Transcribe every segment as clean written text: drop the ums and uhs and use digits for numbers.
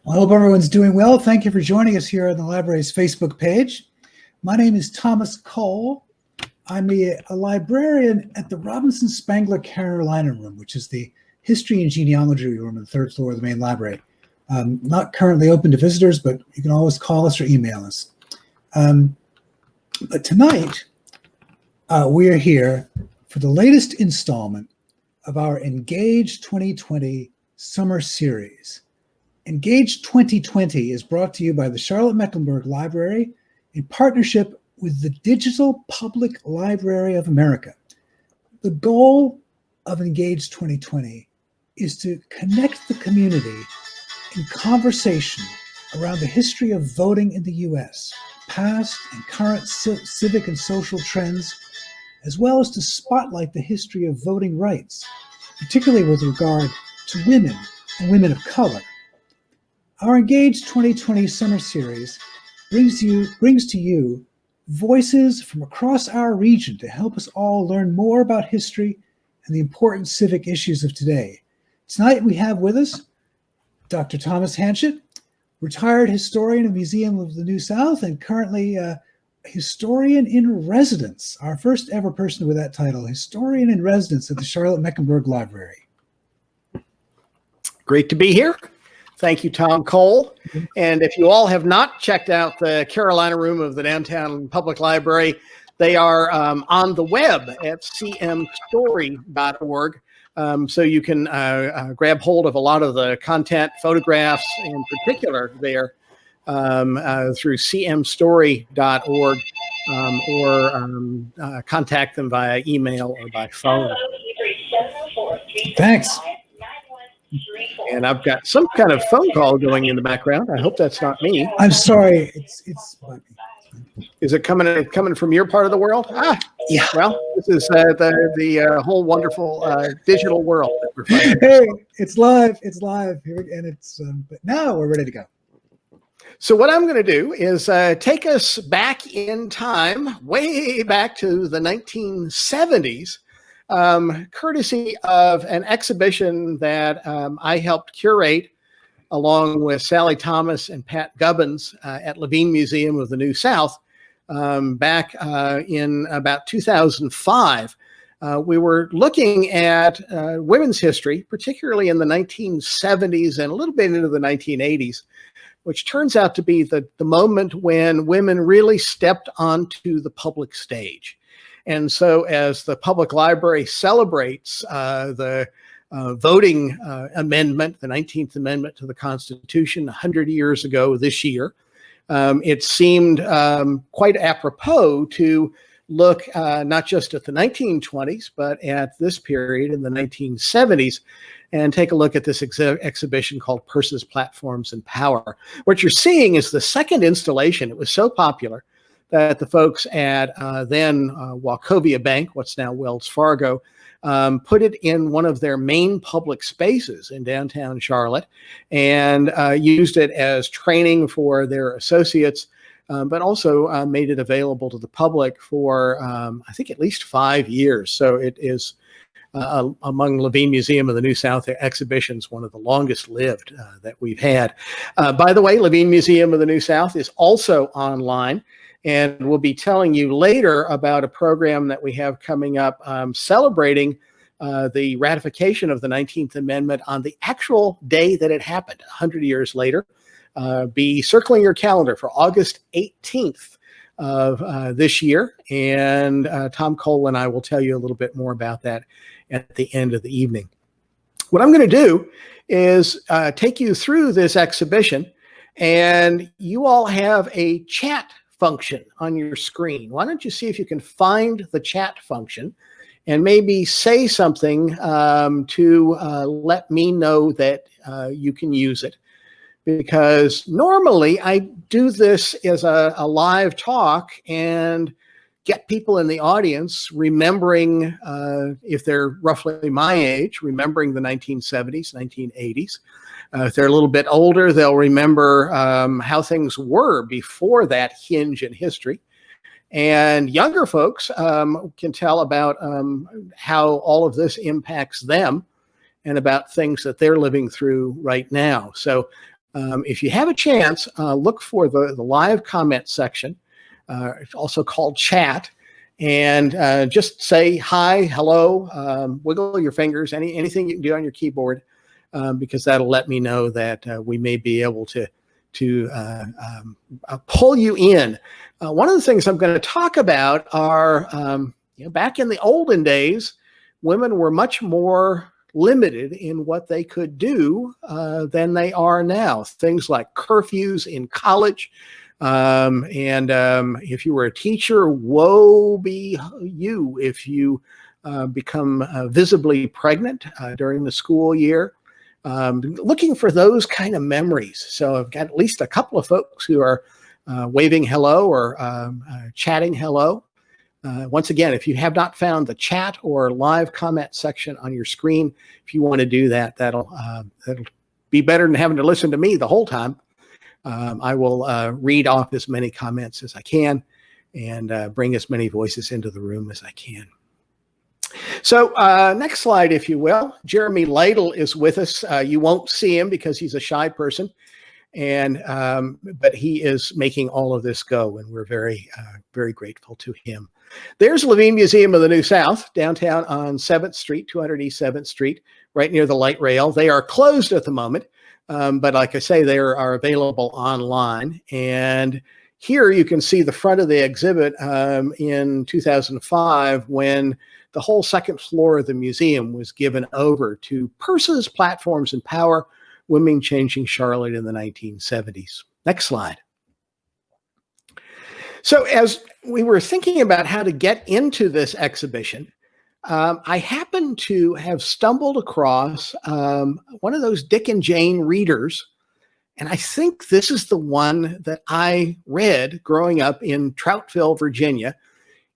I hope everyone's doing well. Thank you for joining us here on the library's Facebook page. My name is Thomas Cole. I'm a librarian at the Robinson Spangler Carolina Room, which is the history and genealogy room on the third floor of the main library. Not currently open to visitors, but you can always call us or email us. But tonight, we are here for the latest installment of our Engage 2020 Summer Series. Engage 2020 is brought to you by the Charlotte-Mecklenburg Library in partnership with the Digital Public Library of America. The goal of Engage 2020 is to connect the community in conversation around the history of voting in the U.S., past and current civic and social trends, as well as to spotlight the history of voting rights, particularly with regard to women and women of color. Our Engage 2020 Summer Series brings to you voices from across our region to help us all learn more about history and the important civic issues of today. Tonight we have with us Dr. Thomas Hanchett, retired historian of the Museum of the New South and currently historian in residence, our first ever person with that title, historian in residence at the Charlotte-Mecklenburg Library. Great to be here. Thank you, Tom Cole. And if you all have not checked out the Carolina Room of the Downtown Public Library, they are on the web at cmstory.org. So you can grab hold of a lot of the content, photographs in particular there through cmstory.org or contact them via email or by phone. Thanks. And I've got some kind of phone call going in the background. I hope that's not me. I'm sorry. It's Is it coming from your part of the world? Yeah. Well, this is the whole wonderful digital world that we're finding. Hey, it's live. It's live here, and it's. But now we're ready to go. So what I'm going to do is take us back in time, way back to the 1970s. Courtesy of an exhibition that I helped curate along with Sally Thomas and Pat Gubbins at Levine Museum of the New South back in about 2005. We were looking at women's history, particularly in the 1970s and a little bit into the 1980s, which turns out to be the moment when women really stepped onto the public stage. And so as the public library celebrates the voting amendment, the 19th Amendment to the Constitution 100 years ago this year, it seemed quite apropos to look not just at the 1920s, but at this period in the 1970s and take a look at this exhibition called Purses, Platforms, and Power. What you're seeing is the second installation. It was so popular that the folks at then Wachovia Bank, what's now Wells Fargo, put it in one of their main public spaces in downtown Charlotte and used it as training for their associates, but also made it available to the public for, I think, at least 5 years. So it is among Levine Museum of the New South exhibitions, one of the longest lived that we've had. By the way, Levine Museum of the New South is also online. And we'll be telling you later about a program that we have coming up celebrating the ratification of the 19th Amendment on the actual day that it happened, 100 years later. Be circling your calendar for August 18th of this year. And Tom Cole and I will tell you a little bit more about that at the end of the evening. What I'm going to do is take you through this exhibition, and you all have a chat function on your screen. Why don't you see if you can find the chat function and maybe say something to let me know that you can use it. Because normally I do this as a live talk and get people in the audience remembering, if they're roughly my age, remembering the 1970s, 1980s. If they're a little bit older, they'll remember how things were before that hinge in history. And younger folks can tell about how all of this impacts them and about things that they're living through right now. So If you have a chance, look for the live comment section, also called chat, and just say hi, hello, wiggle your fingers, anything you can do on your keyboard, because that'll let me know that we may be able to pull you in. One of the things I'm going to talk about are, back in the olden days, women were much more limited in what they could do than they are now. Things like curfews in college. And if you were a teacher, woe be you if you become visibly pregnant during the school year. Looking for those kind of memories. So I've got at least a couple of folks who are waving hello or chatting hello. Once again, if you have not found the chat or live comment section on your screen, if you want to do that, that'll be better than having to listen to me the whole time. I will read off as many comments as I can and bring as many voices into the room as I can. So next slide, if you will. Jeremy Lytle is with us. You won't see him because he's a shy person, but he is making all of this go, and we're very, very grateful to him. There's Levine Museum of the New South, downtown on 7th Street, 200 East 7th Street, right near the light rail. They are closed at the moment, but like I say, they are available online. And here you can see the front of the exhibit in 2005 when the whole second floor of the museum was given over to Purses, Platforms, and Power, Women Changing Charlotte in the 1970s. Next slide. So as we were thinking about how to get into this exhibition, I happened to have stumbled across one of those Dick and Jane readers. And I think this is the one that I read growing up in Troutville, Virginia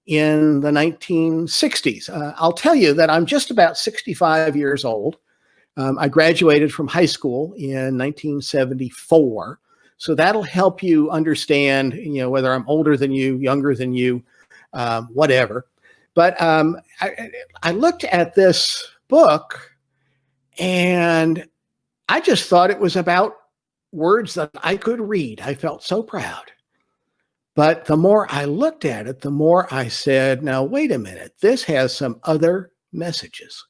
in the 1960s. I'll tell you that I'm just about 65 years old. I graduated from high school in 1974. So that'll help you understand, whether I'm older than you, younger than you, whatever. But I looked at this book and I just thought it was about words that I could read. I felt so proud. But the more I looked at it, the more I said, now, wait a minute, this has some other messages.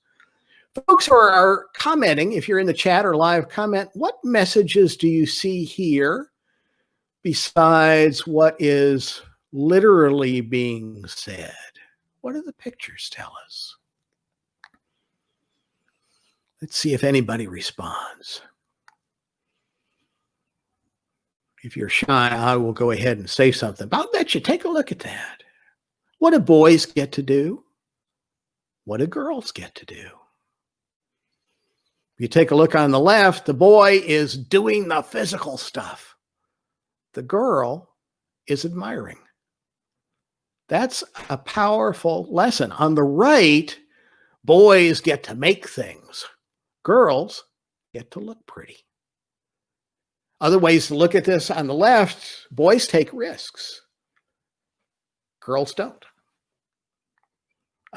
Folks who are commenting, if you're in the chat or live comment, what messages do you see here besides what is literally being said? What do the pictures tell us? Let's see if anybody responds. If you're shy, I will go ahead and say something. I'll bet you take a look at that. What do boys get to do? What do girls get to do? If you take a look on the left, the boy is doing the physical stuff. The girl is admiring. That's a powerful lesson. On the right, boys get to make things. Girls get to look pretty. Other ways to look at this on the left, boys take risks. Girls don't.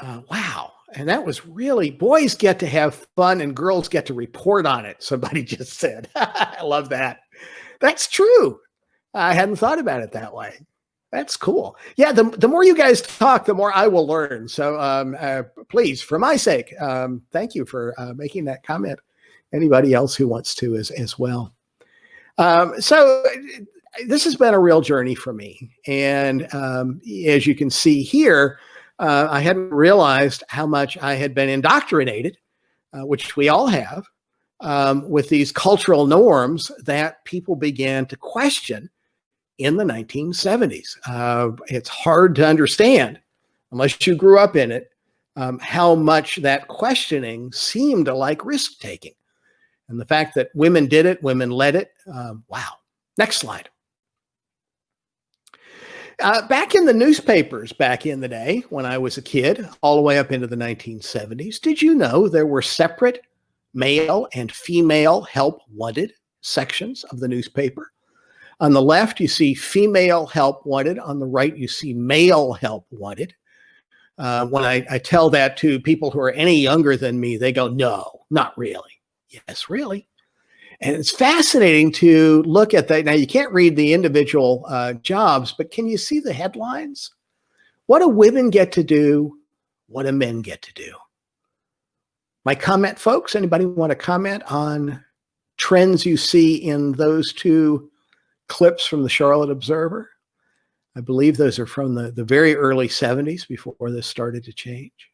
Wow. And that was really, boys get to have fun and girls get to report on it. Somebody just said, I love that. That's true. I hadn't thought about it that way. That's cool. Yeah, the more you guys talk, the more I will learn. So please, for my sake, thank you for making that comment. Anybody else who wants to as well. So this has been a real journey for me. And as you can see here, I hadn't realized how much I had been indoctrinated, which we all have, with these cultural norms that people began to question in the 1970s. It's hard to understand, unless you grew up in it, how much that questioning seemed like risk-taking. And the fact that women did it, women led it, wow. Next slide. Back in the newspapers back in the day when I was a kid, all the way up into the 1970s, did you know there were separate male and female help wanted sections of the newspaper? On the left, you see female help wanted. On the right, you see male help wanted. When I tell that to people who are any younger than me, they go, no, not really. Yes, really. And it's fascinating to look at that. Now, you can't read the individual jobs, but can you see the headlines? What do women get to do? What do men get to do? My comment, folks, anybody want to comment on trends you see in those two clips from the Charlotte Observer? I believe those are from the very early 70s before this started to change.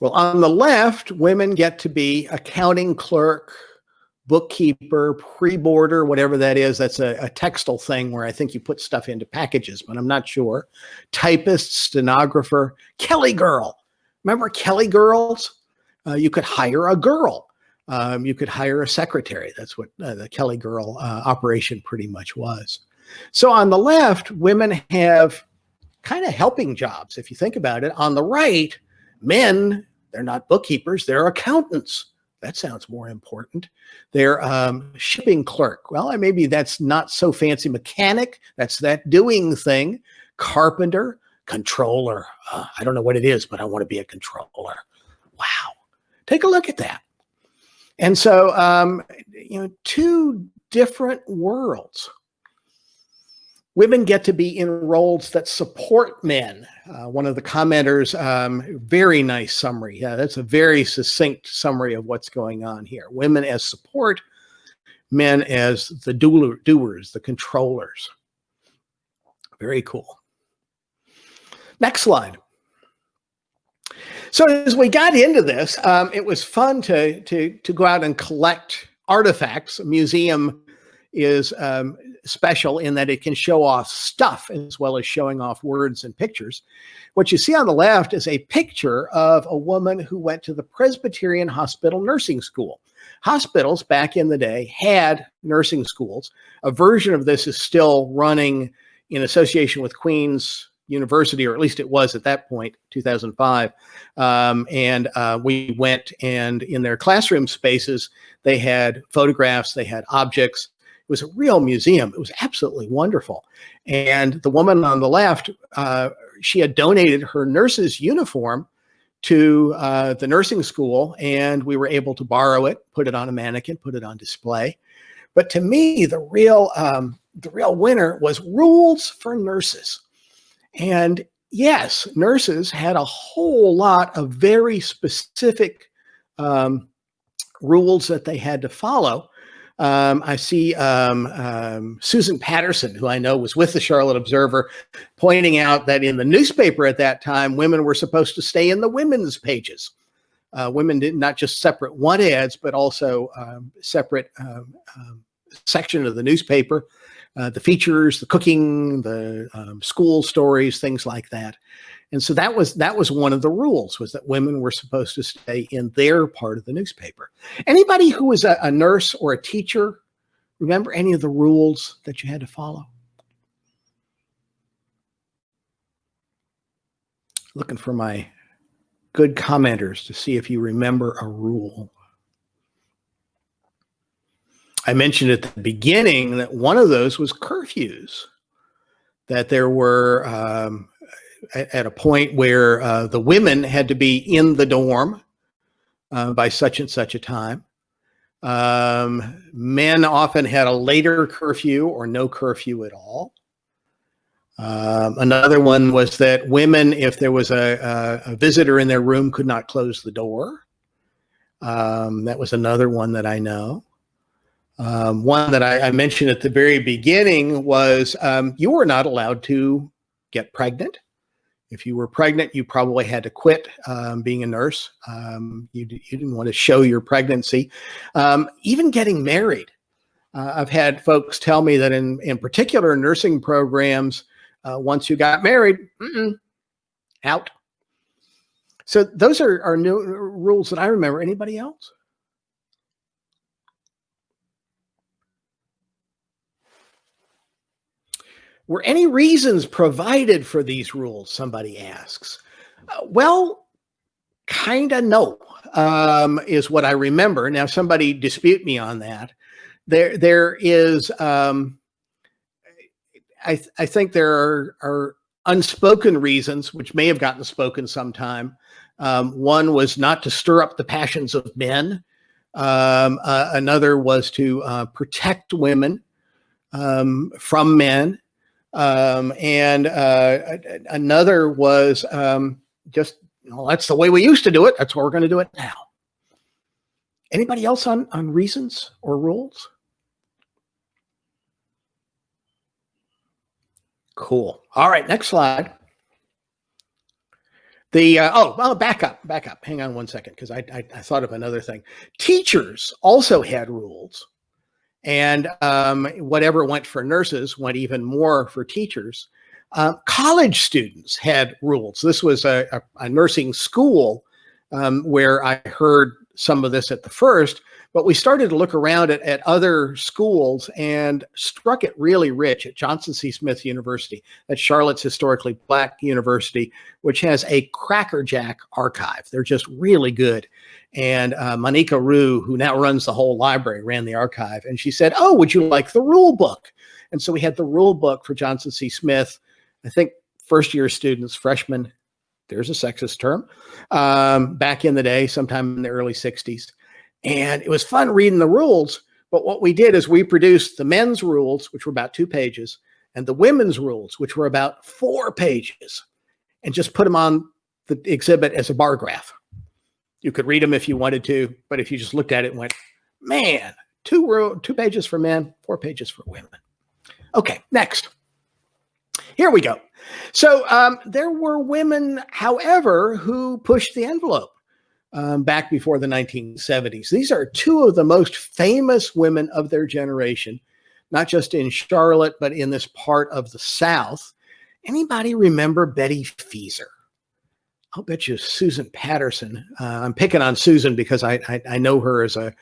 Well, on the left, women get to be accounting clerk, bookkeeper, pre-boarder, whatever that is. That's a textile thing where I think you put stuff into packages, but I'm not sure. Typist, stenographer, Kelly girl. Remember Kelly girls? You could hire a girl. You could hire a secretary. That's what the Kelly girl operation pretty much was. So on the left, women have kind of helping jobs, if you think about it. On the right, men, they're not bookkeepers, they're accountants. That sounds more important. They're shipping clerk. Well, maybe that's not so fancy. Mechanic, that's that doing thing. Carpenter, controller. I don't know what it is, but I want to be a controller. Wow. Take a look at that. And so, two different worlds. Women get to be in roles that support men. One of the commenters, very nice summary. Yeah, that's a very succinct summary of what's going on here. Women as support, men as the doers, the controllers. Very cool. Next slide. So as we got into this, it was fun to go out and collect artifacts. A museum is special in that it can show off stuff as well as showing off words and pictures. What you see on the left is a picture of a woman who went to the Presbyterian Hospital Nursing School. Hospitals back in the day had nursing schools. A version of this is still running in association with Queen's University, or at least it was at that point, 2005. We went, and in their classroom spaces, they had photographs, they had objects. It was a real museum. It was absolutely wonderful. And the woman on the left, she had donated her nurse's uniform to the nursing school, and we were able to borrow it, put it on a mannequin, put it on display. But to me, the real winner was rules for nurses. And yes, nurses had a whole lot of very specific rules that they had to follow. I see Susan Patterson, who I know was with the Charlotte Observer, pointing out that in the newspaper at that time, women were supposed to stay in the women's pages. Women did not just separate want ads, but also separate section of the newspaper, the features, the cooking, the school stories, things like that. And so that was one of the rules, was that women were supposed to stay in their part of the newspaper. Anybody who was a nurse or a teacher, remember any of the rules that you had to follow? Looking for my good commenters to see if you remember a rule. I mentioned at the beginning that one of those was curfews, that there were at a point where the women had to be in the dorm by such and such a time. Men often had a later curfew or no curfew at all. Another one was that women, if there was a visitor in their room, could not close the door. That was another one that I know. One that I mentioned at the very beginning was you were not allowed to get pregnant. If you were pregnant, you probably had to quit being a nurse. You didn't want to show your pregnancy. Even getting married. I've had folks tell me that in particular nursing programs, once you got married, out. So those are new rules that I remember. Anybody else? Were any reasons provided for these rules, somebody asks? Well, kind of no, is what I remember. Now, somebody dispute me on that. There is, I think there are unspoken reasons, which may have gotten spoken sometime. One was not to stir up the passions of men. Another was to protect women from men. And another was just, that's the way we used to do it. That's why we're going to do it now. Anybody else on reasons or rules? Cool. All right, next slide. Back up. Hang on one second, because I thought of another thing. Teachers also had rules, and whatever went for nurses went even more for teachers. College students had rules. This was a nursing school where I heard some of this at the first, but we started to look around at other schools and struck it really rich at Johnson C. Smith University, at Charlotte's historically Black university, which has a crackerjack archive. They're just really good. And Monica Rue, who now runs the whole library, ran the archive. And she said, "Oh, would you like the rule book?" And so we had the rule book for Johnson C. Smith. I think first-year students, freshmen, there's a sexist term, back in the day, sometime in the early 60s. And it was fun reading the rules. But what we did is we produced the men's rules, which were about 2 pages, and the women's rules, which were about 4 pages, and just put them on the exhibit as a bar graph. You could read them if you wanted to, but if you just looked at it and went, man, 2 pages for men, 4 pages for women. Okay, next. Here we go. So there were women, however, who pushed the envelope back before the 1970s. These are 2 of the most famous women of their generation, not just in Charlotte, but in this part of the South. Anybody remember Betty Feeser? I'll bet you Susan Patterson. I'm picking on Susan because I know her as a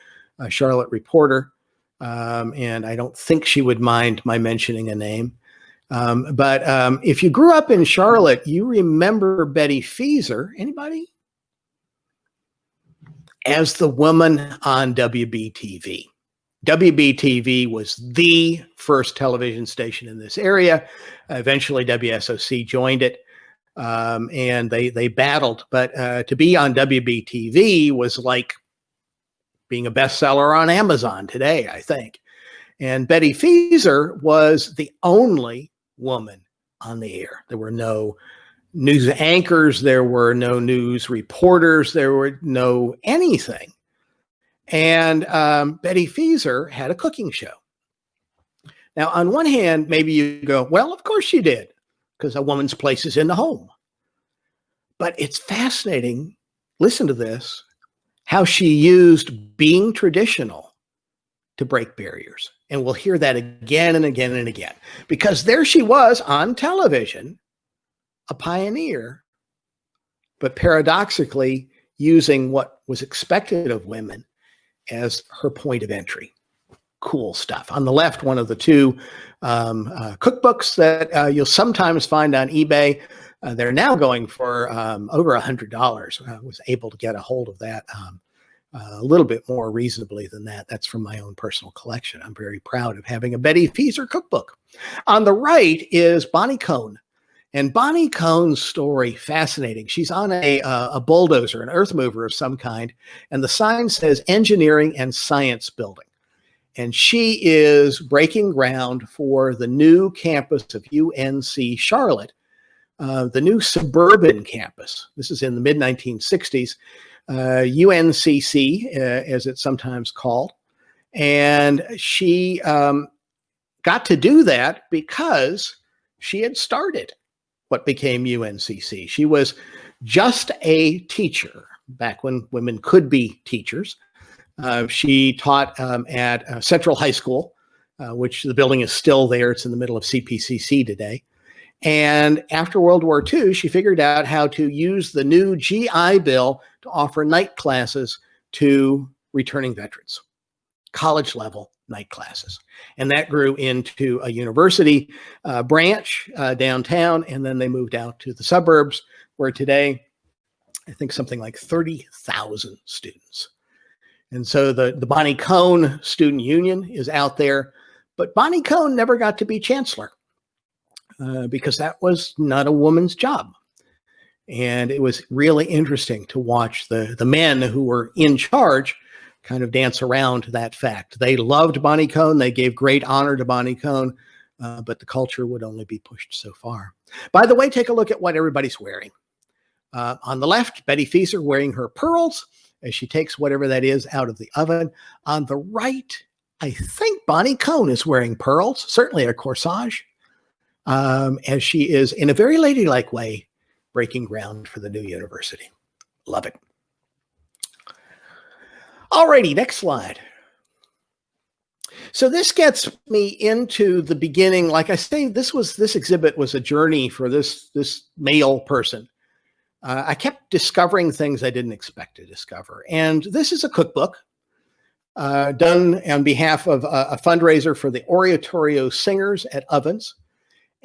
Charlotte reporter, and I don't think she would mind my mentioning a name. But if you grew up in Charlotte, you remember Betty Feeser. Anybody? As the woman on WBTV. WBTV was the first television station in this area. Eventually, WSOC joined it, and they battled. But to be on WBTV was like being a bestseller on Amazon today, I think. And Betty Feeser was the only woman on the air. There were no news anchors, there were no news reporters, there were no anything. And Betty Feeser had a cooking show. Now, on one hand, maybe you go, well, of course she did, because a woman's place is in the home. But it's fascinating, listen to this, how she used being traditional to break barriers. And we'll hear that again and again and again, because there she was on television, a pioneer, but paradoxically using what was expected of women as her point of entry. Cool stuff. On the left, one of the 2 cookbooks that you'll sometimes find on eBay. They're now going for over $100. I was able to get a hold of that a little bit more reasonably than that. That's from my own personal collection. I'm very proud of having a Betty Feeser cookbook. On the right is Bonnie Cone. And Bonnie Cone's story, fascinating. She's on a bulldozer, an earth mover of some kind, and the sign says engineering and science building. And she is breaking ground for the new campus of UNC Charlotte, the new suburban campus. This is in the mid-1960s, UNCC, as it's sometimes called. And she got to do that because she had started what became UNCC. She was just a teacher back when women could be teachers. She taught at Central High School, which the building is still there. It's in the middle of CPCC today. And after World War II, she figured out how to use the new GI Bill to offer night classes to returning veterans, college level night classes. And that grew into a university branch downtown. And then they moved out to the suburbs, where today, I think something like 30,000 students. And so the Bonnie Cone Student Union is out there, but Bonnie Cone never got to be chancellor. because that was not a woman's job. And it was really interesting to watch the men who were in charge kind of dance around that fact. They loved Bonnie Cone. They gave great honor to Bonnie Cone, but the culture would only be pushed so far. By the way, take a look at what everybody's wearing. On the left, Betty Fieser wearing her pearls as she takes whatever that is out of the oven. On the right, I think Bonnie Cone is wearing pearls, certainly a corsage, as she is, in a very ladylike way, breaking ground for the new university. Love it. Alrighty, next slide. So this gets me into the beginning. Like I say, this exhibit was a journey for this male person. I kept discovering things I didn't expect to discover. And this is a cookbook done on behalf of a fundraiser for the Oratorio Singers at Ovens.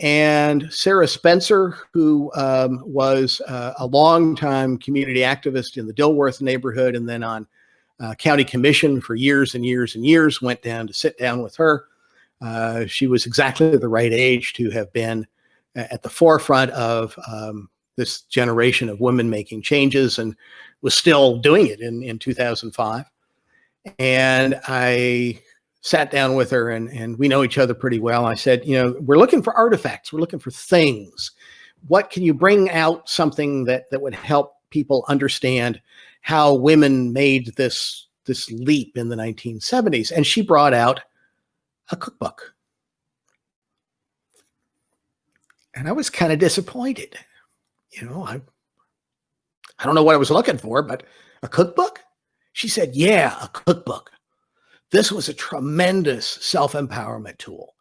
And Sarah Spencer, who was a longtime community activist in the Dilworth neighborhood and then on county commission for years and years and years, went down to sit down with her. She was exactly the right age to have been at the forefront of this generation of women making changes, and was still doing it in 2005. And I sat down with her, and we know each other pretty well. I said, we're looking for artifacts. We're looking for things. What can you bring out, something that would help people understand how women made this leap in the 1970s? And she brought out a cookbook. And I was kind of disappointed. I don't know what I was looking for, but a cookbook? She said, yeah, a cookbook. This was a tremendous self-empowerment tool.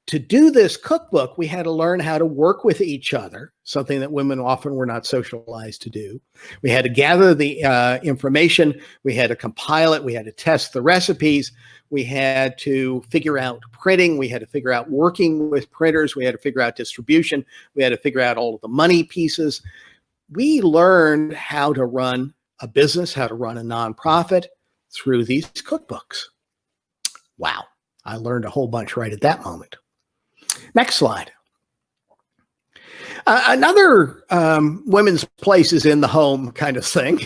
To do this cookbook, we had to learn how to work with each other, something that women often were not socialized to do. We had to gather the information. We had to compile it. We had to test the recipes. We had to figure out printing. We had to figure out working with printers. We had to figure out distribution. We had to figure out all of the money pieces. We learned how to run a business, how to run a nonprofit through these cookbooks. Wow. I learned a whole bunch right at that moment. Next slide. Another women's places in the home kind of thing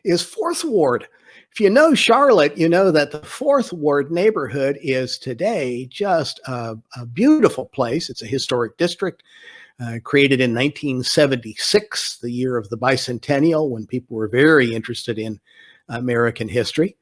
is Fourth Ward. If you know Charlotte, you know that the Fourth Ward neighborhood is today just a beautiful place. It's a historic district created in 1976, the year of the bicentennial, when people were very interested in American history.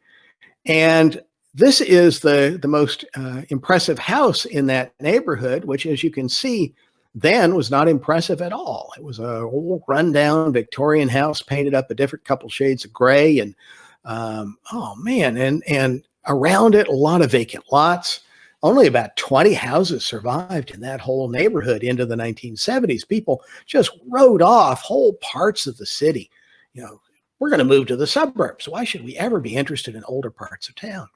And this is the most impressive house in that neighborhood, which, as you can see, then was not impressive at all. It was a old rundown Victorian house painted up a different couple shades of gray. And oh man, and around it, a lot of vacant lots. Only about 20 houses survived in that whole neighborhood into the 1970s. People just rode off whole parts of the city. We're going to move to the suburbs. Why should we ever be interested in older parts of town?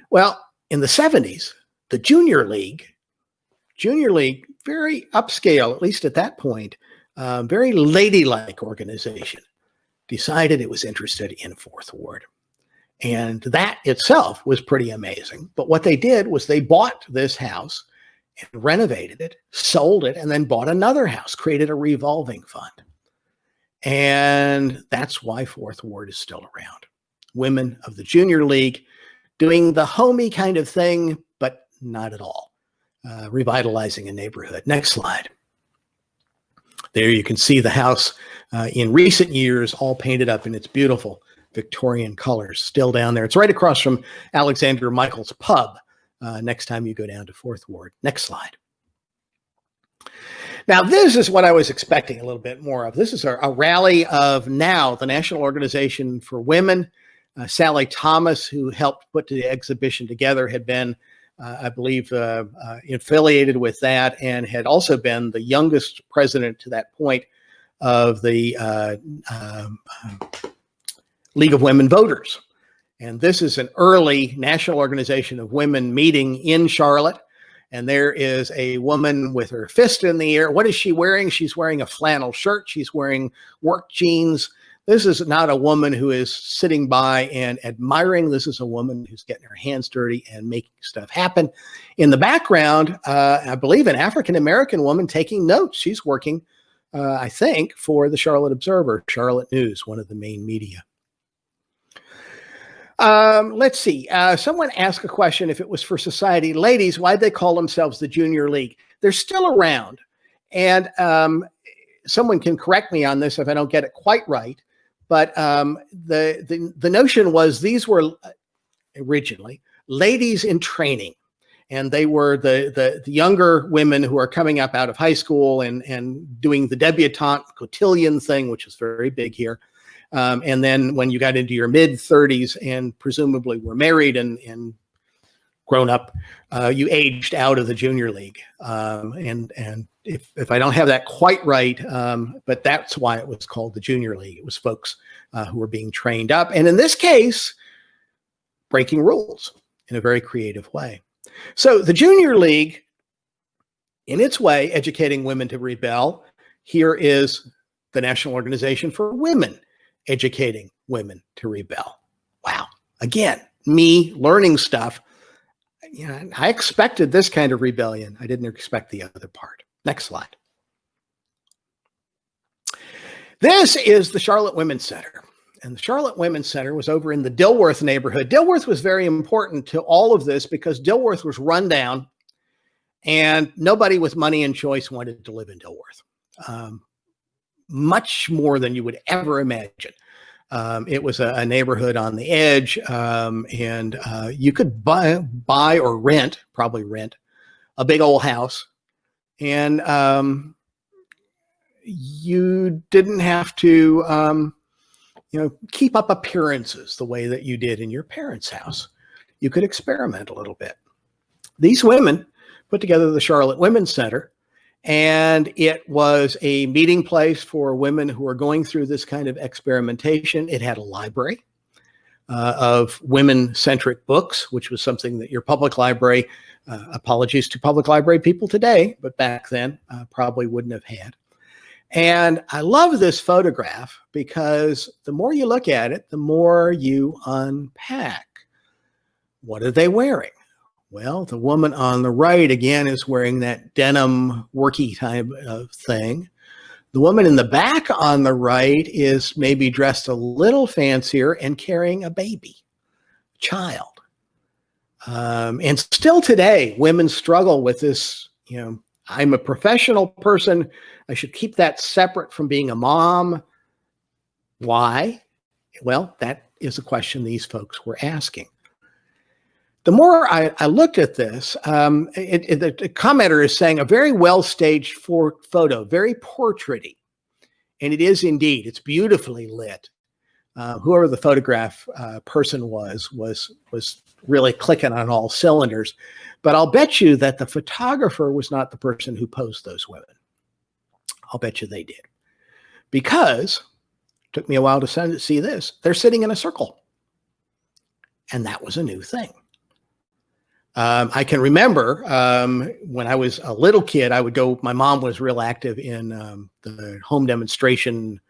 Well, in the 70s, the Junior League, very upscale, at least at that point, very ladylike organization, decided it was interested in Fourth Ward. And that itself was pretty amazing. But what they did was they bought this house and renovated it, sold it, and then bought another house, created a revolving fund. And that's why Fourth Ward is still around. Women of the Junior League doing the homey kind of thing, but not at all. Revitalizing a neighborhood. Next slide. There you can see the house in recent years, all painted up in its beautiful Victorian colors, still down there. It's right across from Alexander Michael's Pub next time you go down to Fourth Ward. Next slide. Now, this is what I was expecting a little bit more of. This is a rally of NOW, the National Organization for Women. Sally Thomas, who helped put the exhibition together, had been, I believe, affiliated with that, and had also been the youngest president to that point of the League of Women Voters. And this is an early National Organization of Women meeting in Charlotte. And there is a woman with her fist in the air. What is she wearing? She's wearing a flannel shirt. She's wearing work jeans. This is not a woman who is sitting by and admiring. This is a woman who's getting her hands dirty and making stuff happen. In the background, I believe an African-American woman taking notes. She's working, I think, for the Charlotte Observer, Charlotte News, one of the main media. Let's see. Someone asked a question, if it was for society. Ladies, why'd they call themselves the Junior League? They're still around. And someone can correct me on this if I don't get it quite right. But the notion was these were originally ladies in training. And they were the younger women who are coming up out of high school and doing the debutante cotillion thing, which is very big here. And then when you got into your mid-30s and presumably were married and grown up, you aged out of the Junior League. And if I don't have that quite right, but that's why it was called the Junior League. It was folks who were being trained up. And in this case, breaking rules in a very creative way. So the Junior League, in its way, educating women to rebel. Here is the National Organization for Women educating women to rebel. Wow. Again, me learning stuff. You know, I expected this kind of rebellion. I didn't expect the other part. Next slide. This is the Charlotte Women's Center. And the Charlotte Women's Center was over in the Dilworth neighborhood. Dilworth was very important to all of this because Dilworth was run down and nobody with money and choice wanted to live in Dilworth. Much more than you would ever imagine. It was a neighborhood on the edge, and you could buy or rent, probably rent, a big old house, and you didn't have to, keep up appearances the way that you did in your parents' house. You could experiment a little bit. These women put together the Charlotte Women's Center, and it was a meeting place for women who are going through this kind of experimentation. It had a library of women-centric books, which was something that your public library, apologies to public library people today, but back then probably wouldn't have had. And I love this photograph because the more you look at it, the more you unpack. What are they wearing? Well, the woman on the right, again, is wearing that denim worky type of thing. The woman in the back on the right is maybe dressed a little fancier and carrying a baby, child. And still today, women struggle with this, I'm a professional person. I should keep that separate from being a mom. Why? Well, that is a question these folks were asking. The more I looked at this, the commenter is saying a very well-staged photo, very portraity. And it is indeed. It's beautifully lit. Whoever the photograph person was really clicking on all cylinders. But I'll bet you that the photographer was not the person who posed those women. I'll bet you they did. Because it took me a while to see this. They're sitting in a circle. And that was a new thing. I can remember when I was a little kid, I would go, my mom was real active in the home demonstration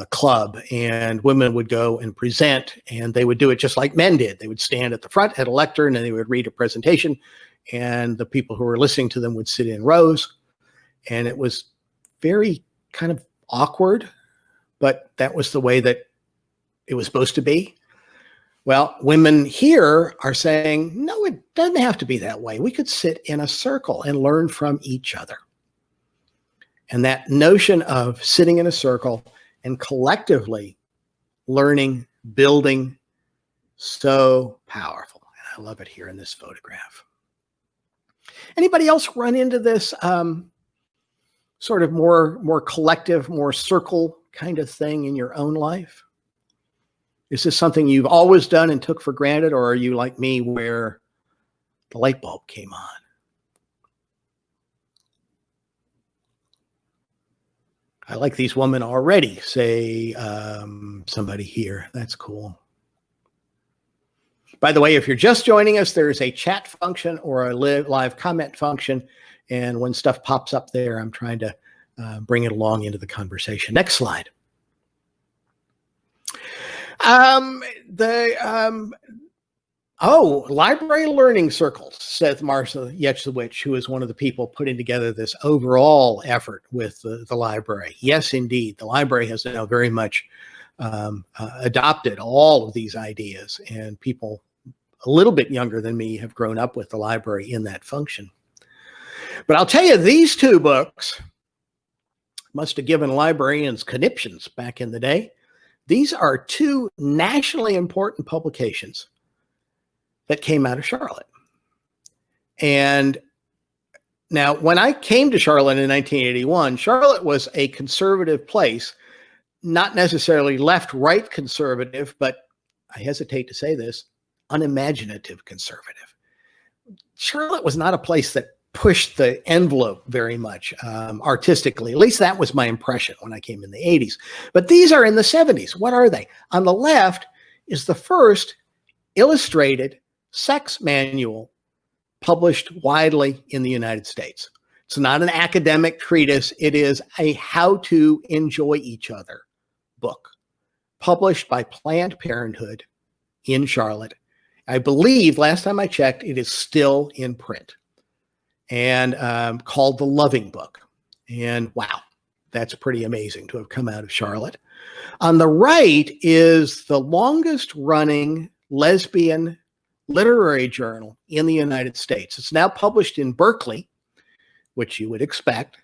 club, and women would go and present, and they would do it just like men did. They would stand at the front at a lectern and they would read a presentation, and the people who were listening to them would sit in rows. And it was very kind of awkward, but that was the way that it was supposed to be. Well, women here are saying, no, it doesn't have to be that way. We could sit in a circle and learn from each other. And that notion of sitting in a circle and collectively learning, building, so powerful. And I love it here in this photograph. Anybody else run into this sort of more collective, more circle kind of thing in your own life? Is this something you've always done and took for granted, or are you like me where the light bulb came on? I like these women already, say somebody here. That's cool. By the way, if you're just joining us, there is a chat function or a live comment function. And when stuff pops up there, I'm trying to bring it along into the conversation. Next slide. Library learning circles, said Marcia Yetchowicz, who is one of the people putting together this overall effort with the library. Yes, indeed. The library has now very much adopted all of these ideas, and people a little bit younger than me have grown up with the library in that function. But I'll tell you, these two books must have given librarians conniptions back in the day. These are two nationally important publications that came out of Charlotte. And now, when I came to Charlotte in 1981, Charlotte was a conservative place, not necessarily left-right conservative, but I hesitate to say this, unimaginative conservative. Charlotte was not a place that pushed the envelope very much artistically. At least that was my impression when I came in the 80s. But these are in the 70s. What are they? On the left is the first illustrated sex manual published widely in the United States. It's not an academic treatise. It is a how to enjoy each other book published by Planned Parenthood in Charlotte. I believe last time I checked, it is still in print, and called The Loving Book. And wow, that's pretty amazing to have come out of Charlotte. On the right is the longest running lesbian literary journal in the United States. It's now published in Berkeley, which you would expect,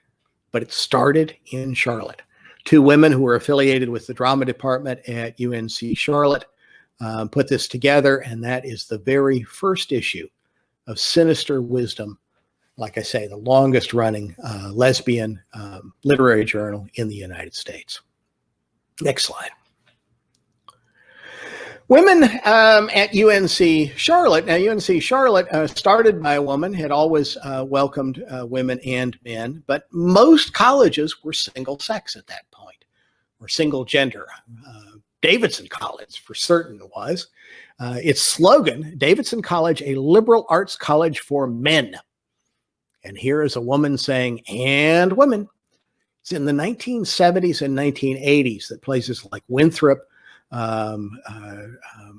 but it started in Charlotte. Two women who were affiliated with the drama department at UNC Charlotte put this together, and that is the very first issue of Sinister Wisdom. Like I say, the longest running lesbian literary journal in the United States. Next slide. Women at UNC Charlotte. Now, UNC Charlotte, started by a woman, had always welcomed women and men, but most colleges were single sex at that point, or single gender. Davidson College, for certain, was. Its slogan, Davidson College, a liberal arts college for men. And here is a woman saying, and women. It's in the 1970s and 1980s that places like Winthrop, down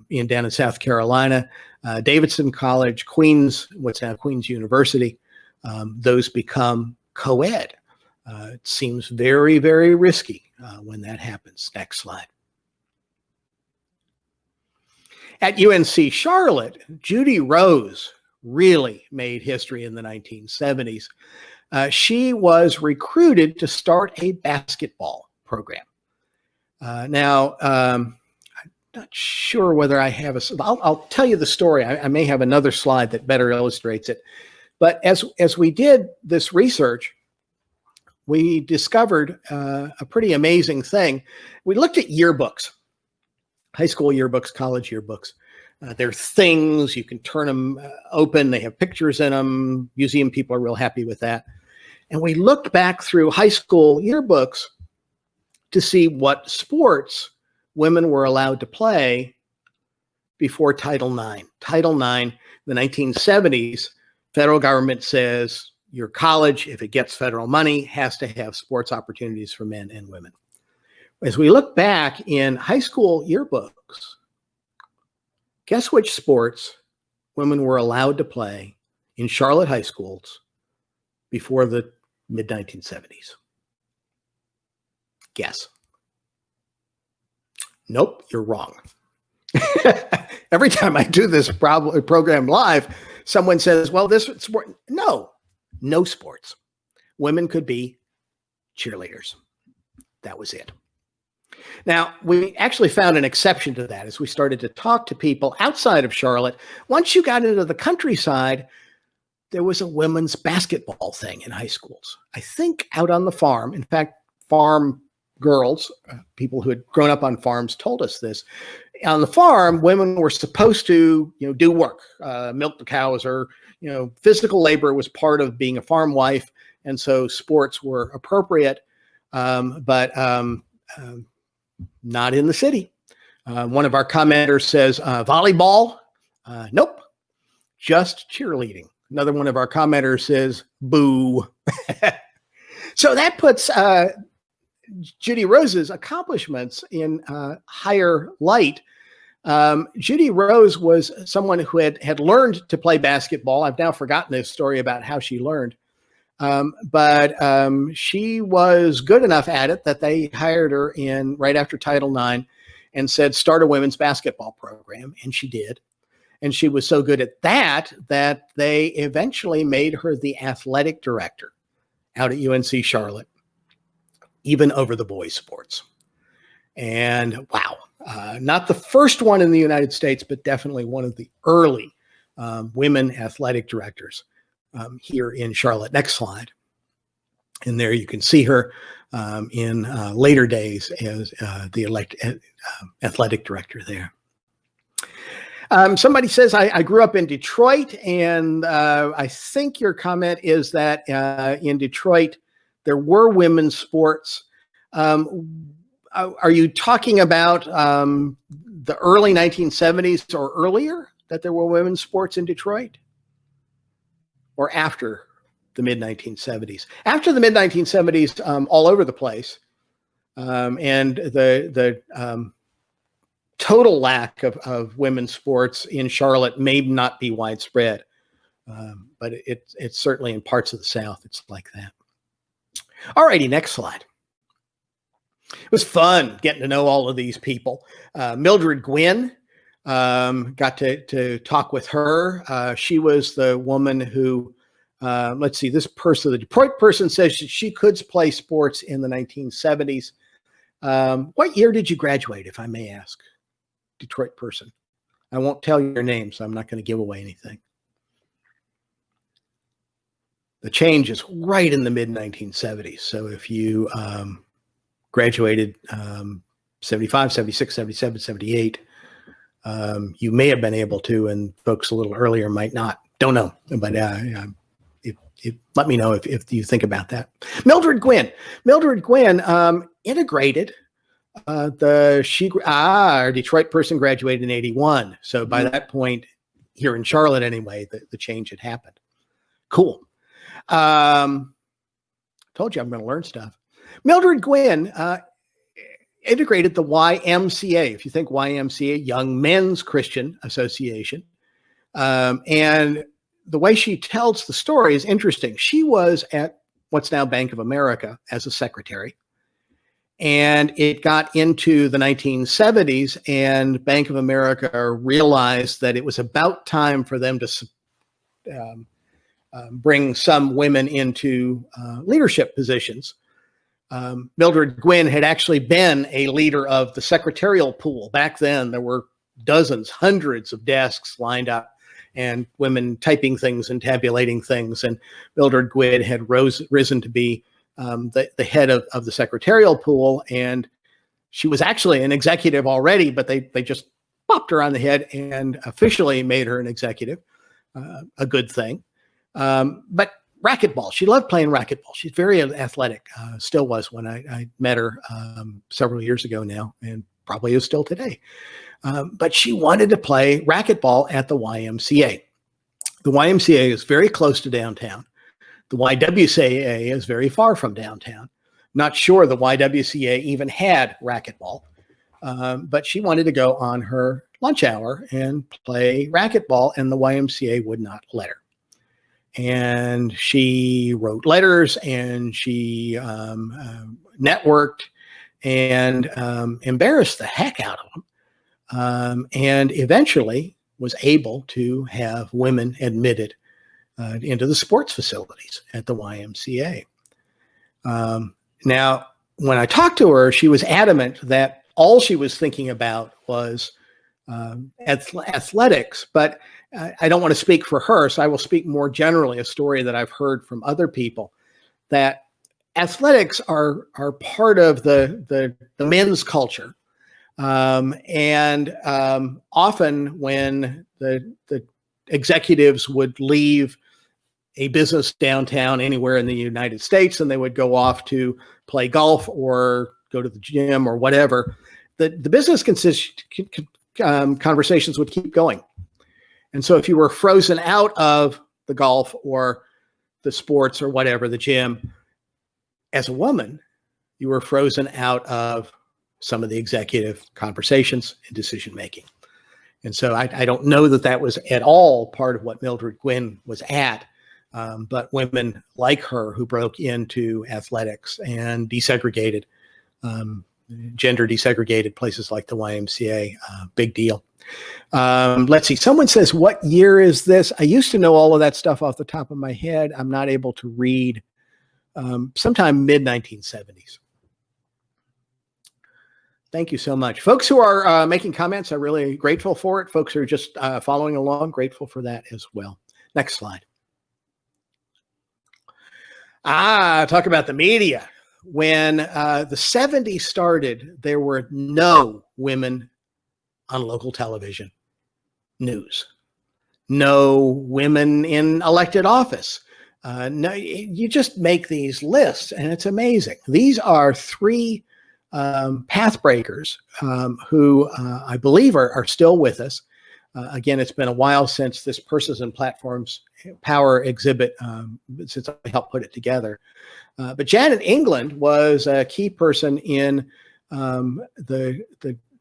in South Carolina, Davidson College, Queens, what's now Queens University, those become co-ed. It seems very, very risky when that happens. Next slide. At UNC Charlotte, Judy Rose really made history in the 1970s. She was recruited to start a basketball program. Now, I'm not sure whether I have I'll tell you the story. I may have another slide that better illustrates it. But as we did this research, we discovered a pretty amazing thing. We looked at yearbooks, high school yearbooks, college yearbooks. They're things, you can turn them open. They have pictures in them. Museum people are real happy with that. And we looked back through high school yearbooks to see what sports women were allowed to play before Title IX. Title IX, the 1970s, federal government says your college, if it gets federal money, has to have sports opportunities for men and women. As we look back in high school yearbooks, guess which sports women were allowed to play in Charlotte high schools before the mid-1970s? Guess. Nope, you're wrong. Every time I do this program live, someone says, well, this sport. No sports. Women could be cheerleaders. That was it. Now, we actually found an exception to that as we started to talk to people outside of Charlotte. Once you got into the countryside, there was a women's basketball thing in high schools. I think out on the farm. In fact, farm girls, people who had grown up on farms, told us this. On the farm, women were supposed to, do work, milk the cows, or physical labor was part of being a farm wife, and so sports were appropriate, but not in the city. One of our commenters says volleyball. Nope, just cheerleading. Another one of our commenters says boo. So that puts Judy Rose's accomplishments in higher light, Judy Rose was someone who had learned to play basketball. I've now forgotten this story about how she learned. But she was good enough at it that they hired her in right after Title IX and said, start a women's basketball program. And she did. And she was so good at that they eventually made her the athletic director out at UNC Charlotte, even over the boys' sports. And wow, not the first one in the United States, but definitely one of the early women athletic directors here in Charlotte. Next slide. And there you can see her in later days as the athletic director there. Somebody says, I grew up in Detroit, and I think your comment is that in Detroit, there were women's sports. Are you talking about the early 1970s or earlier that there were women's sports in Detroit? Or after the mid-1970s? After the mid-1970s, all over the place. And the total lack of women's sports in Charlotte may not be widespread, but it's certainly in parts of the South, it's like that. All righty, next slide. It was fun getting to know all of these people. Mildred Gwynn, got to talk with her. She was the woman who, let's see, this person, the Detroit person, says she could play sports in the 1970s. What year did you graduate, if I may ask? Detroit person. I won't tell you your name, so I'm not going to give away anything. The change is right in the mid-1970s. So if you graduated 75, 76, 77, 78, you may have been able to, and folks a little earlier might not. Don't know, but let me know if you think about that. Mildred Gwynn integrated our Detroit person graduated in 81. So by that point, here in Charlotte anyway, the change had happened. Cool. Told you I'm going to learn stuff. Mildred Gwynn integrated the YMCA. If you think YMCA, Young Men's Christian Association. And the way she tells the story is interesting. She was at what's now Bank of America as a secretary. And it got into the 1970s, and Bank of America realized that it was about time for them to bring some women into leadership positions. Mildred Gwynn had actually been a leader of the secretarial pool. Back then, there were dozens, hundreds of desks lined up and women typing things and tabulating things. And Mildred Gwynn had risen to be the head of the secretarial pool. And she was actually an executive already, but they just popped her on the head and officially made her an executive, a good thing. But racquetball, she loved playing racquetball. She's very athletic, still was when I met her several years ago now, and probably is still today. But she wanted to play racquetball at the YMCA. The YMCA is very close to downtown. The YWCA is very far from downtown. Not sure the YWCA even had racquetball, but she wanted to go on her lunch hour and play racquetball, and the YMCA would not let her. And she wrote letters, and she networked and embarrassed the heck out of them, and eventually was able to have women admitted into the sports facilities at the YMCA. Now, when I talked to her, she was adamant that all she was thinking about was athletics, but I don't want to speak for her, so I will speak more generally, a story that I've heard from other people, that athletics are part of the men's culture. And often when the executives would leave a business downtown anywhere in the United States and they would go off to play golf or go to the gym or whatever, the business conversations would keep going. And so if you were frozen out of the golf or the sports or whatever, the gym, as a woman, you were frozen out of some of the executive conversations and decision making. And so I don't know that that was at all part of what Mildred Gwynn was at, but women like her who broke into athletics and desegregated, gender desegregated places like the YMCA, big deal. Let's see. Someone says, what year is this? I used to know all of that stuff off the top of my head. I'm not able to read. Sometime mid-1970s. Thank you so much. Folks who are making comments, I'm really grateful for it. Folks who are just following along, grateful for that as well. Next slide. Talk about the media. When the 70s started, there were no women on local television news, no women in elected office. No, you just make these lists and it's amazing. These are three path breakers who I believe are still with us. Again, it's been a while since this Persons and Platforms Power exhibit, since I helped put it together. But Janet England was a key person in the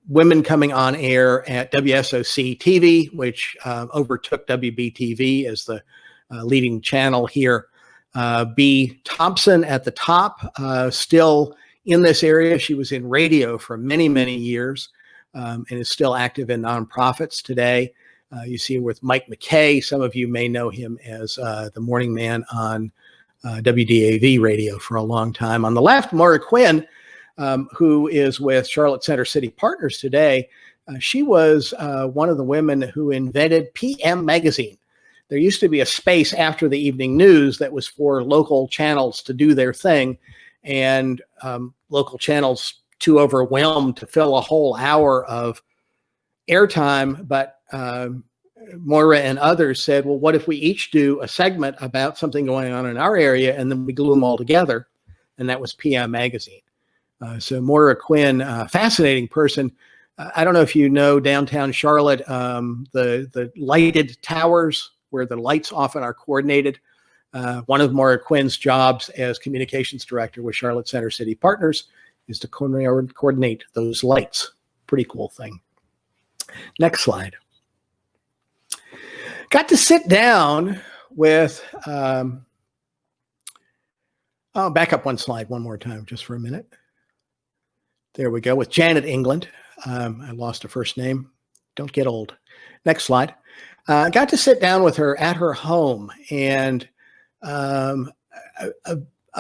women coming on air at WSOC TV, which overtook WBTV as the leading channel here. B. Thompson at the top, still in this area. She was in radio for many, many years and is still active in nonprofits today. You see with Mike McKay, some of you may know him as the morning man on WDAV radio for a long time. On the left, Maura Quinn, who is with Charlotte Center City Partners today. She was one of the women who invented PM Magazine. There used to be a space after the evening news that was for local channels to do their thing, and local channels too overwhelmed to fill a whole hour of airtime. But Moira and others said, well, what if we each do a segment about something going on in our area, and then we glue them all together? And that was PM Magazine. So Moira Quinn, fascinating person. I don't know if you know downtown Charlotte, the lighted towers where the lights often are coordinated. One of Maura Quinn's jobs as communications director with Charlotte Center City Partners is to coordinate those lights. Pretty cool thing. Next slide. Got to sit down with, back up one slide one more time just for a minute. There we go, with Janet England. I lost her first name. Don't get old. Next slide. Got to sit down with her at her home, and a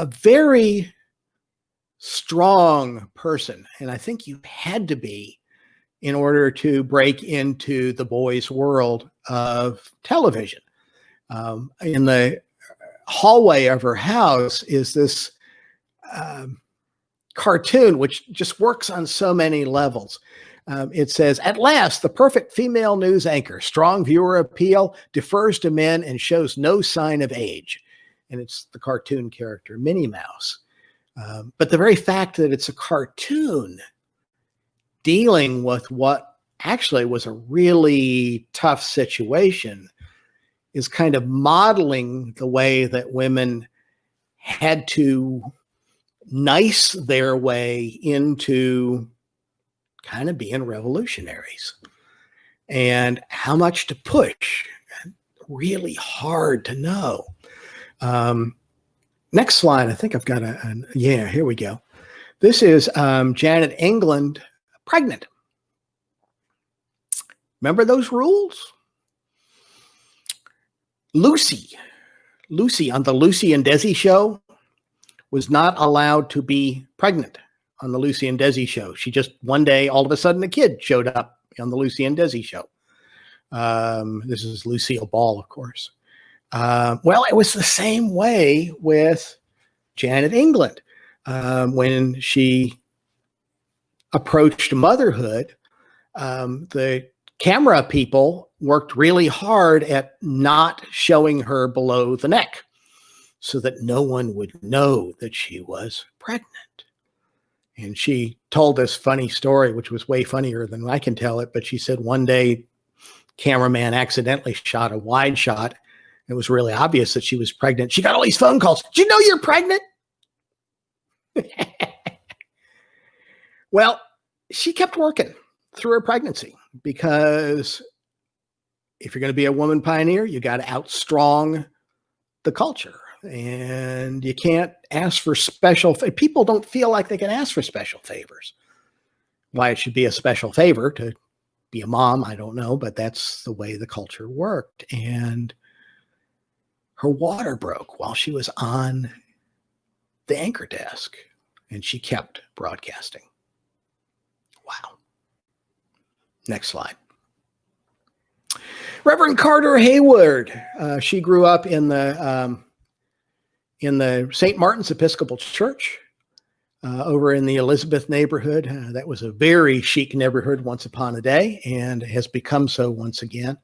very strong person. And I think you had to be in order to break into the boys' world of television. In the hallway of her house is this cartoon, which just works on so many levels. It says, at last, the perfect female news anchor, strong viewer appeal, defers to men, and shows no sign of age. And it's the cartoon character, Minnie Mouse. But the very fact that it's a cartoon dealing with what actually was a really tough situation is kind of modeling the way that women had to nice their way into kind of being revolutionaries, and how much to push. Really hard to know. Next slide. I think I've got yeah, here we go. This is Janet England pregnant. Remember those rules? Lucy on the Lucy and Desi show was not allowed to be pregnant on the Lucy and Desi show. She just, one day, all of a sudden, a kid showed up on the Lucy and Desi show. This is Lucille Ball, of course. Well, it was the same way with Janet England. When she approached motherhood, the camera people worked really hard at not showing her below the neck so that no one would know that she was pregnant. And she told this funny story, which was way funnier than I can tell it. But she said one day, cameraman accidentally shot a wide shot. It was really obvious that she was pregnant. She got all these phone calls. Did you know you're pregnant? Well, she kept working through her pregnancy because if you're going to be a woman pioneer, you got to outstrong the culture. And you can't ask for people don't feel like they can ask for special favors. Why it should be a special favor to be a mom, I don't know, but that's the way the culture worked. And her water broke while she was on the anchor desk, and she kept broadcasting. Wow. Next slide. Reverend Carter Hayward. She grew up in the St. Martin's Episcopal Church over in the Elizabeth neighborhood. That was a very chic neighborhood once upon a day and has become so once again.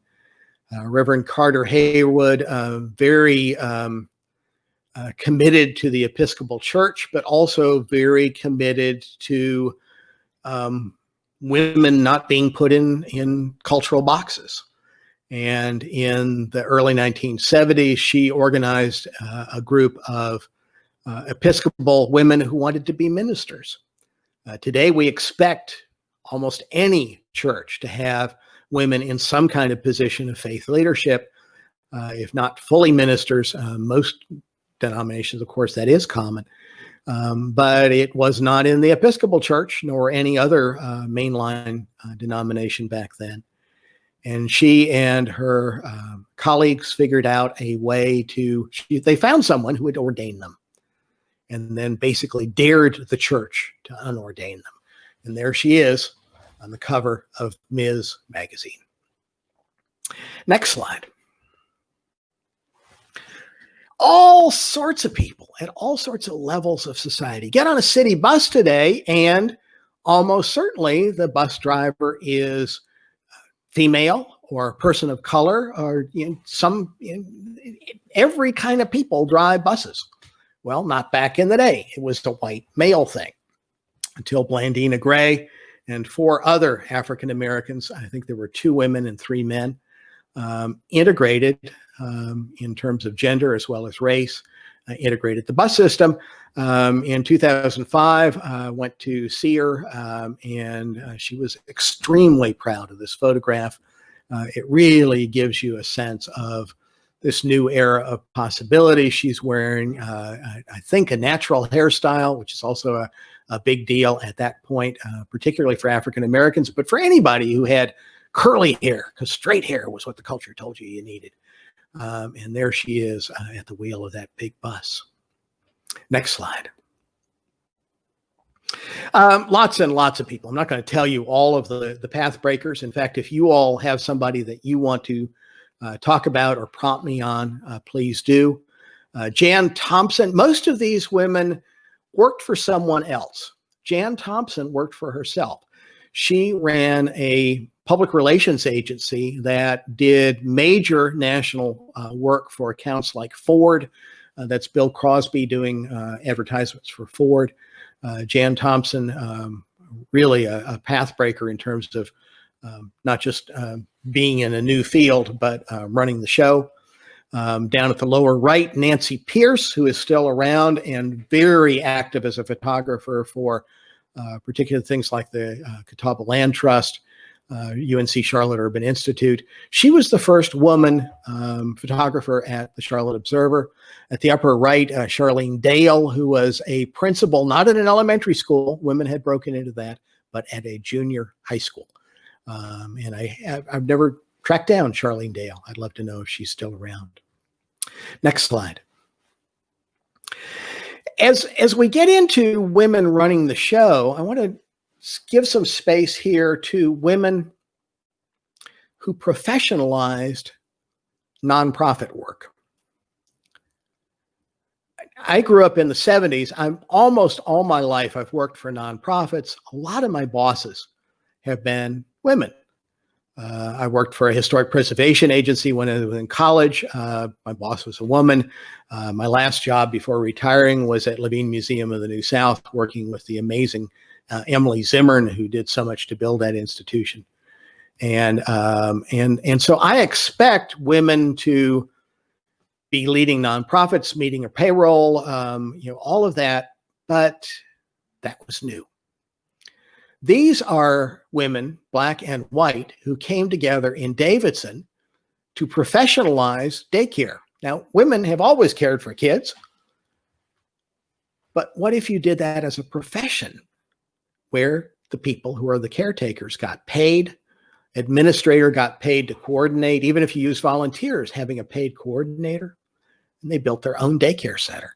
Reverend Carter Hayward, very committed to the Episcopal Church, but also very committed to women not being put in cultural boxes. And in the early 1970s, she organized a group of Episcopal women who wanted to be ministers. Today, we expect almost any church to have women in some kind of position of faith leadership, if not fully ministers. Most denominations, of course, that is common. But it was not in the Episcopal Church nor any other mainline denomination back then. And she and her colleagues figured out a way they found someone who would ordain them and then basically dared the church to unordain them. And there she is on the cover of Ms. magazine. Next slide. All sorts of people at all sorts of levels of society get on a city bus today, and almost certainly the bus driver is female or a person of color, or every kind of people drive buses. Well, not back in the day. It was the white male thing until Blandina Gray and 4 other African Americans, I think there were 2 women and 3 men, integrated in terms of gender as well as race, integrated the bus system. In 2005, I went to see her, and she was extremely proud of this photograph. It really gives you a sense of this new era of possibility. She's wearing, I think, a natural hairstyle, which is also a big deal at that point, particularly for African Americans, but for anybody who had curly hair, because straight hair was what the culture told you needed. And there she is at the wheel of that big bus. Next slide. Lots and lots of people. I'm not going to tell you all of the path breakers. In fact, if you all have somebody that you want to talk about or prompt me on, please do. Jan Thompson, most of these women worked for someone else. Jan Thompson worked for herself. She ran a public relations agency that did major national work for accounts like Ford. That's Bill Crosby doing advertisements for Ford. Jan Thompson, really a path breaker in terms of not just being in a new field, but running the show. Down at the lower right, Nancy Pierce, who is still around and very active as a photographer for particular things like the Catawba Land Trust, UNC Charlotte Urban Institute. She was the first woman photographer at the Charlotte Observer. At the upper right, Charlene Dale, who was a principal, not at an elementary school, women had broken into that, but at a junior high school. And I've never tracked down Charlene Dale. I'd love to know if she's still around. Next slide. As we get into women running the show, I want to give some space here to women who professionalized nonprofit work. I grew up in the 70s. I'm almost all my life, I've worked for nonprofits. A lot of my bosses have been women. I worked for a historic preservation agency when I was in college. My boss was a woman. My last job before retiring was at Levine Museum of the New South, working with the amazing Emily Zimmern, who did so much to build that institution. And so I expect women to be leading nonprofits, meeting a payroll, all of that, but that was new. These are women, black and white, who came together in Davidson to professionalize daycare. Now, women have always cared for kids, but what if you did that as a profession where the people who are the caretakers got paid, administrator got paid to coordinate, even if you use volunteers, having a paid coordinator, and they built their own daycare center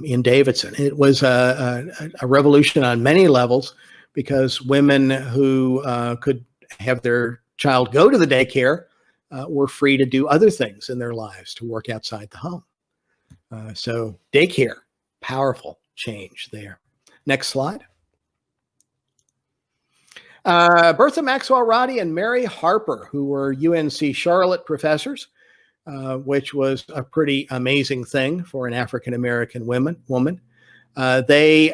in Davidson. It was a revolution on many levels because women who could have their child go to the daycare were free to do other things in their lives, to work outside the home. So daycare, powerful change there. Next slide. Bertha Maxwell Roddy and Mary Harper, who were UNC Charlotte professors, which was a pretty amazing thing for an African-American woman. They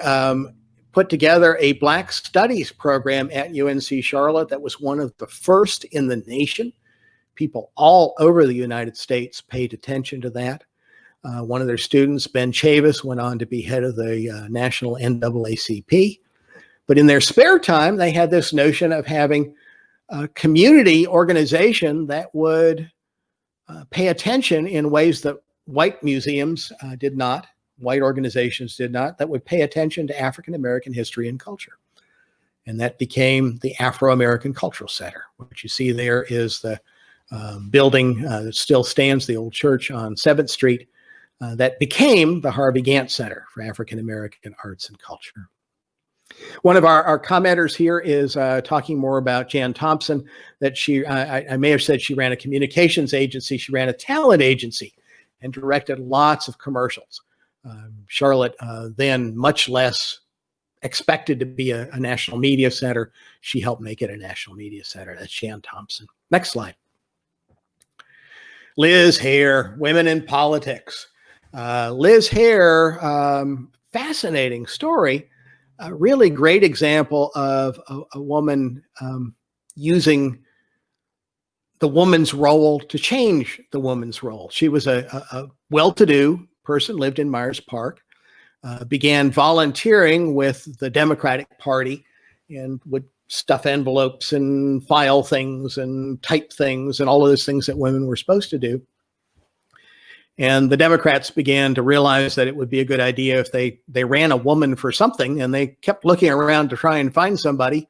put together a Black Studies program at UNC Charlotte that was one of the first in the nation. People all over the United States paid attention to that. One of their students, Ben Chavis, went on to be head of the national NAACP. But in their spare time, they had this notion of having a community organization that would pay attention in ways that white museums did not, white organizations did not, that would pay attention to African-American history and culture. And that became the Afro-American Cultural Center. What you see there is the building that still stands, the old church on 7th Street, that became the Harvey Gantt Center for African-American Arts and Culture. One of our commenters here is talking more about Jan Thompson, that I may have said she ran a communications agency. She ran a talent agency and directed lots of commercials. Charlotte, then much less expected to be a national media center. She helped make it a national media center. That's Jan Thompson. Next slide. Liz Hare, women in politics. Liz Hare, fascinating story. A really great example of a woman using the woman's role to change the woman's role. She was a well-to-do person, lived in Myers Park, began volunteering with the Democratic Party and would stuff envelopes and file things and type things and all of those things that women were supposed to do. And the Democrats began to realize that it would be a good idea if they ran a woman for something, and they kept looking around to try and find somebody.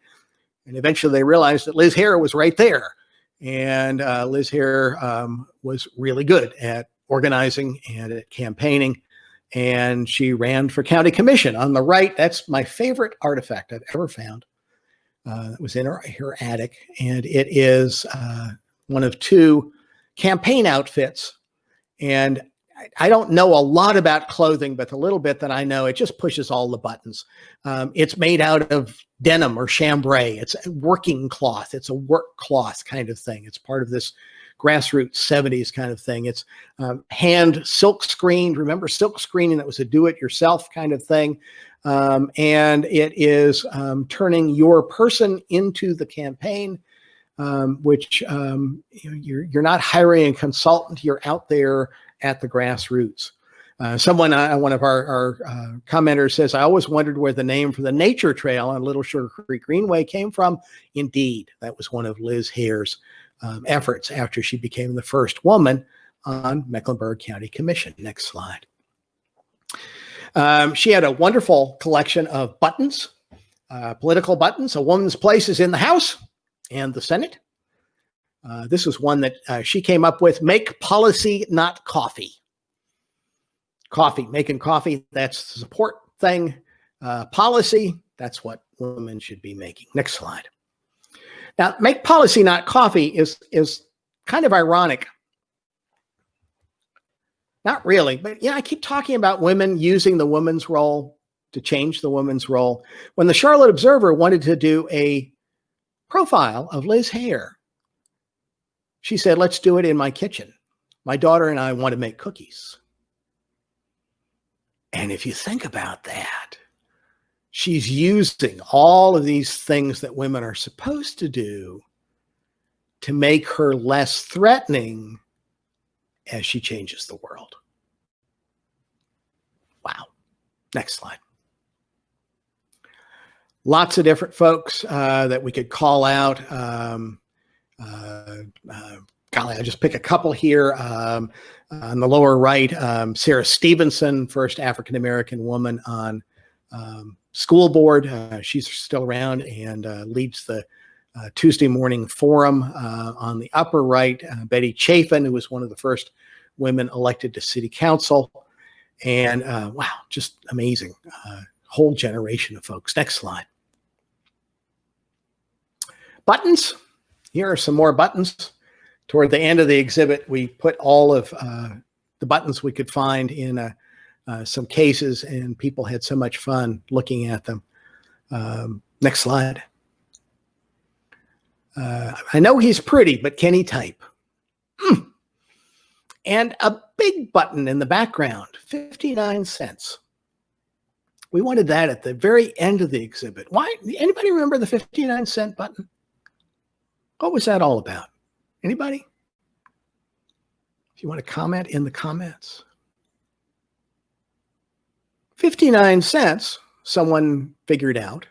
And eventually they realized that Liz Hare was right there. And Liz Hare was really good at organizing and at campaigning. And she ran for county commission. On the right, that's my favorite artifact I've ever found. It was in her attic. And it is one of two campaign outfits. And I don't know a lot about clothing, but the little bit that I know, it just pushes all the buttons. It's made out of denim or chambray. It's a working cloth. It's a work cloth kind of thing. It's part of this grassroots 70s kind of thing. It's hand silk screened. Remember silk screening? That was a do-it-yourself kind of thing. And it is turning your person into the campaign. Which you're not hiring a consultant, you're out there at the grassroots. One of our commenters says, I always wondered where the name for the nature trail on Little Sugar Creek Greenway came from. Indeed, that was one of Liz Hare's efforts after she became the first woman on Mecklenburg County Commission. Next slide. She had a wonderful collection of buttons, political buttons. A woman's place is in the House and the Senate. This was one that she came up with. Make policy, not coffee. Coffee, making coffee, that's the support thing. Policy, that's what women should be making. Next slide. Now, make policy, not coffee is kind of ironic. Not really, but I keep talking about women using the woman's role to change the woman's role. When the Charlotte Observer wanted to do a profile of Liz Hare, she said, let's do it in my kitchen. My daughter and I want to make cookies. And if you think about that, she's using all of these things that women are supposed to do to make her less threatening as she changes the world. Wow. Next slide. Lots of different folks that we could call out. Golly, I'll just pick a couple here. On the lower right, Sarah Stevenson, first African-American woman on school board. She's still around and leads the Tuesday morning forum. On the upper right, Betty Chafin, who was one of the first women elected to city council. And wow, just amazing. Whole generation of folks. Next slide. Buttons. Here are some more buttons. Toward the end of the exhibit, we put all of the buttons we could find in some cases, and people had so much fun looking at them. Next slide. I know he's pretty, but can he type? And a big button in the background, 59 cents. We wanted that at the very end of the exhibit. Why? Anybody remember the 59-cent button? What was that all about? Anybody? If you want to comment in the comments. 59 cents, someone figured out,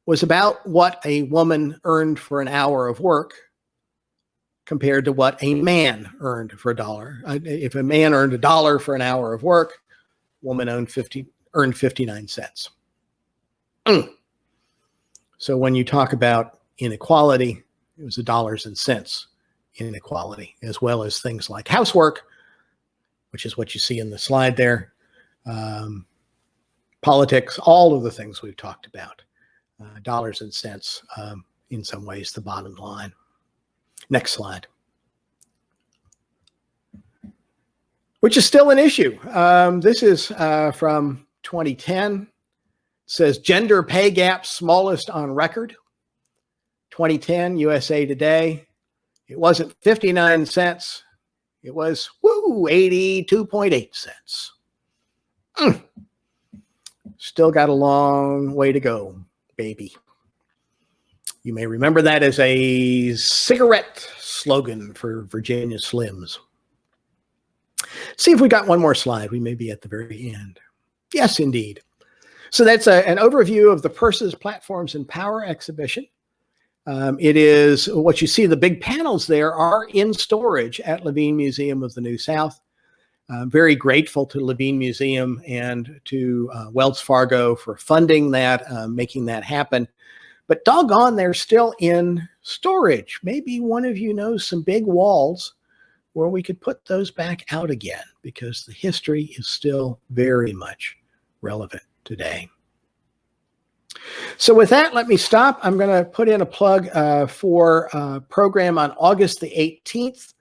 was about what a woman earned for an hour of work compared to what a man earned for $1. If a man earned $1 for an hour of work, woman earned 59 cents. So when you talk about inequality, it was the dollars and cents inequality, as well as things like housework, which is what you see in the slide there, politics, all of the things we've talked about, dollars and cents, in some ways, the bottom line. Next slide. Which is still an issue. This is from 2010. It says gender pay gap smallest on record. 2010, USA Today. It wasn't 59 cents. It was, 82.8 cents. Still got a long way to go, baby. You may remember that as a cigarette slogan for Virginia Slims. See if we got one more slide. We may be at the very end. Yes, indeed. So that's an overview of the Purses, Platforms, and Power exhibition. It is what you see, the big panels there are in storage at Levine Museum of the New South. I'm very grateful to Levine Museum and to Wells Fargo for funding that, making that happen. But doggone, they're still in storage. Maybe one of you knows some big walls where we could put those back out again, because the history is still very much relevant today. So with that, let me stop. I'm going to put in a plug for a program on August the 18th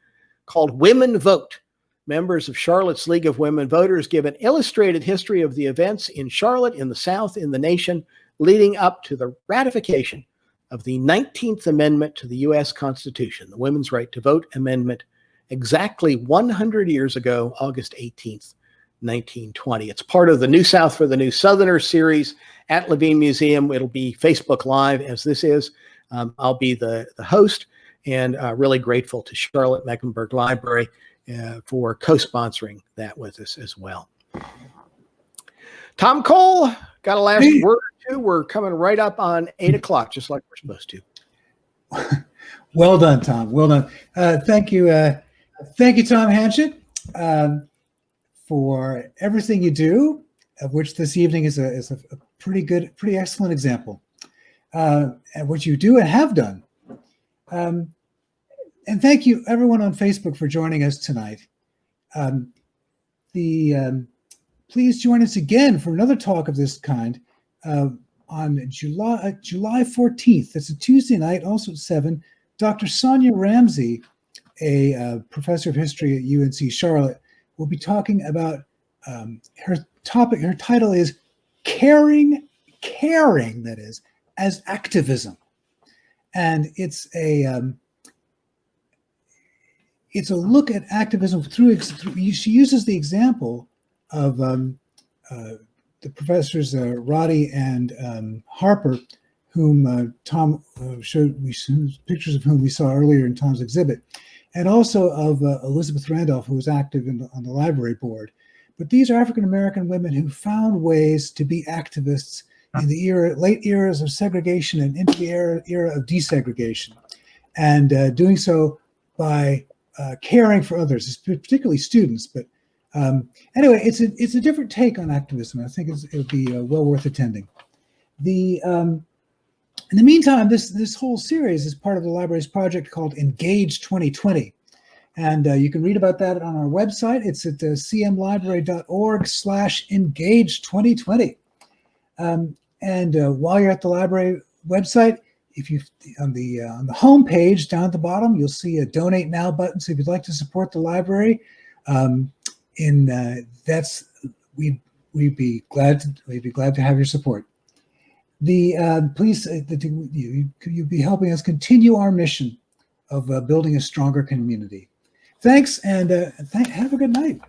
called Women Vote. Members of Charlotte's League of Women Voters give an illustrated history of the events in Charlotte, in the South, in the nation, leading up to the ratification of the 19th Amendment to the U.S. Constitution, the Women's Right to Vote Amendment, exactly 100 years ago, August 18th, 1920. It's part of the New South for the New Southerners series at Levine Museum. It'll be Facebook Live, as this is. I'll be the host, and really grateful to Charlotte Mecklenburg Library for co-sponsoring that with us as well. Tom Cole, got a last word or two? We're coming right up on 8 o'clock, just like we're supposed to. Well done, Tom. Well done. Thank you. Thank you, Tom Hanchett, for everything you do, of which this evening is a pretty excellent example, and what you do and have done. And thank you, everyone on Facebook, for joining us tonight. Please join us again for another talk of this kind on July 14th. That's a Tuesday night, also at 7. Dr. Sonia Ramsey, a professor of history at UNC Charlotte, will be talking about her topic. Her title is Caring, that is, as Activism. And it's a look at activism through she uses the example of the professors Roddy and Harper, whom Tom showed pictures of whom we saw earlier in Tom's exhibit, and also of Elizabeth Randolph, who was active on the library board. But these are African-American women who found ways to be activists in the late eras of segregation and into the era of desegregation, and doing so by caring for others, particularly students. But anyway, it's a different take on activism. I think it would be well worth attending. In the meantime, this whole series is part of the library's project called Engage 2020. And you can read about that on our website. It's at cmlibrary.org/engage2020. While you're at the library website, if you on the home page down at the bottom, you'll see a Donate Now button. So if you'd like to support the library, we'd be glad to have your support. Please, you'll be helping us continue our mission of building a stronger community. Thanks, and have a good night.